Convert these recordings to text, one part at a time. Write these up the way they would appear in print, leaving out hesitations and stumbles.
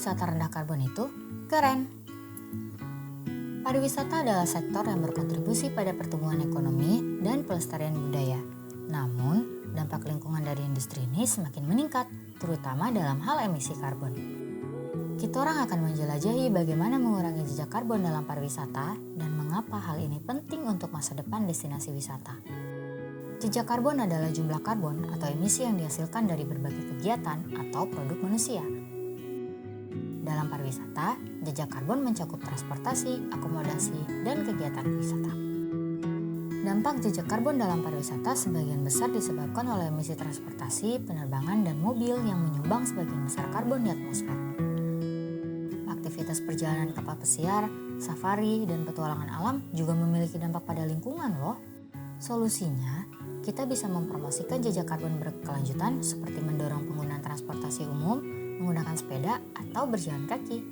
pariwisata rendah karbon itu keren. Pariwisata adalah sektor yang berkontribusi pada pertumbuhan ekonomi dan pelestarian budaya. Namun, dampak lingkungan dari industri ini semakin meningkat, terutama dalam hal emisi karbon. Kita orang akan menjelajahi bagaimana mengurangi jejak karbon dalam pariwisata dan mengapa hal ini penting untuk masa depan destinasi wisata. Jejak karbon adalah jumlah karbon atau emisi yang dihasilkan dari berbagai kegiatan atau produk manusia. Dalam pariwisata, jejak karbon mencakup transportasi, akomodasi, dan kegiatan wisata. Dampak jejak karbon dalam pariwisata sebagian besar disebabkan oleh emisi transportasi, penerbangan, dan mobil yang menyumbang sebagian besar karbon di atmosfer. Aktivitas perjalanan kapal pesiar, safari, dan petualangan alam juga memiliki dampak pada lingkungan loh. Solusinya, kita bisa mempromosikan jejak karbon berkelanjutan seperti mendorong penggunaan transportasi umum, menggunakan sepeda, atau berjalan kaki.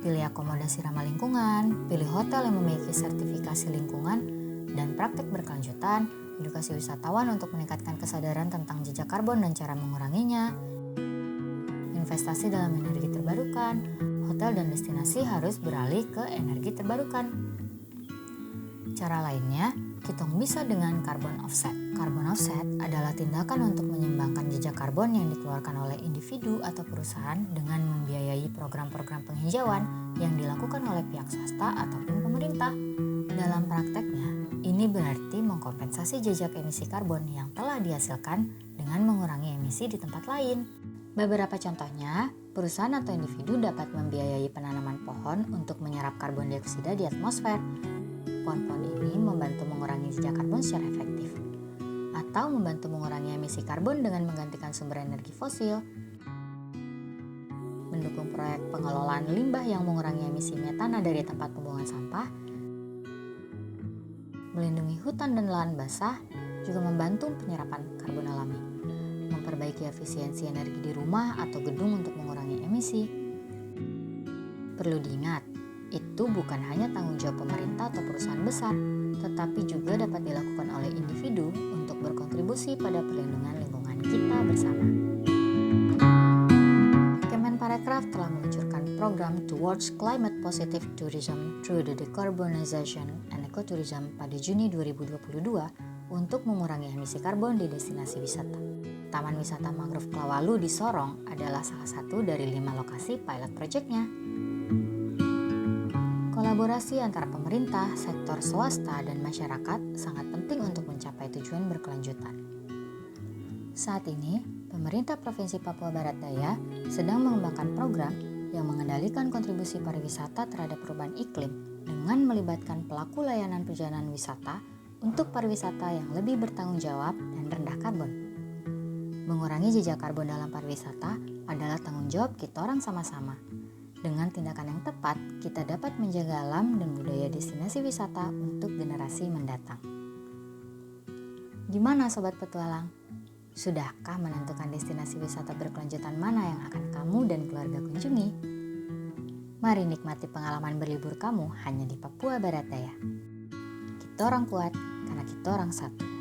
Pilih akomodasi ramah lingkungan, pilih hotel yang memiliki sertifikasi lingkungan, dan praktik berkelanjutan, edukasi wisatawan untuk meningkatkan kesadaran tentang jejak karbon dan cara menguranginya. Investasi dalam energi terbarukan, hotel dan destinasi harus beralih ke energi terbarukan. Cara lainnya, kita bisa dengan carbon offset. Carbon offset adalah tindakan untuk menyumbangkan jejak karbon yang dikeluarkan oleh individu atau perusahaan dengan membiayai program-program penghijauan yang dilakukan oleh pihak swasta ataupun pemerintah. Dalam prakteknya, ini berarti mengkompensasi jejak emisi karbon yang telah dihasilkan dengan mengurangi emisi di tempat lain. Beberapa contohnya, perusahaan atau individu dapat membiayai penanaman pohon untuk menyerap karbon dioksida di atmosfer. Pohon-pohon ini membantu mengurangi jejak karbon secara efektif, atau membantu mengurangi emisi karbon dengan menggantikan sumber energi fosil, mendukung proyek pengelolaan limbah yang mengurangi emisi metana dari tempat pembuangan sampah, melindungi hutan dan lahan basah, juga membantu penyerapan karbon alami, memperbaiki efisiensi energi di rumah atau gedung untuk mengurangi emisi. Perlu diingat, itu bukan hanya tanggung jawab pemerintah atau perusahaan besar, tetapi juga dapat dilakukan oleh individu untuk berkontribusi pada perlindungan lingkungan kita bersama. Kemenparekraf telah meluncurkan program Towards Climate Positive Tourism Through the Decarbonization and Ecotourism pada Juni 2022 untuk mengurangi emisi karbon di destinasi wisata. Taman Wisata Mangrove Klawalu di Sorong adalah salah satu dari 5 lokasi pilot project-nya. Kolaborasi antara pemerintah, sektor swasta, dan masyarakat sangat penting untuk mencapai tujuan berkelanjutan. Saat ini, pemerintah Provinsi Papua Barat Daya sedang mengembangkan program yang mengendalikan kontribusi pariwisata terhadap perubahan iklim dengan melibatkan pelaku layanan perjalanan wisata untuk pariwisata yang lebih bertanggung jawab dan rendah karbon. Mengurangi jejak karbon dalam pariwisata adalah tanggung jawab kita orang sama-sama. Dengan tindakan yang tepat, kita dapat menjaga alam dan budaya destinasi wisata untuk generasi mendatang. Gimana Sobat Petualang? Sudahkah menentukan destinasi wisata berkelanjutan mana yang akan kamu dan keluarga kunjungi? Mari nikmati pengalaman berlibur kamu hanya di Papua Barat Daya. Kita orang kuat karena kita orang satu.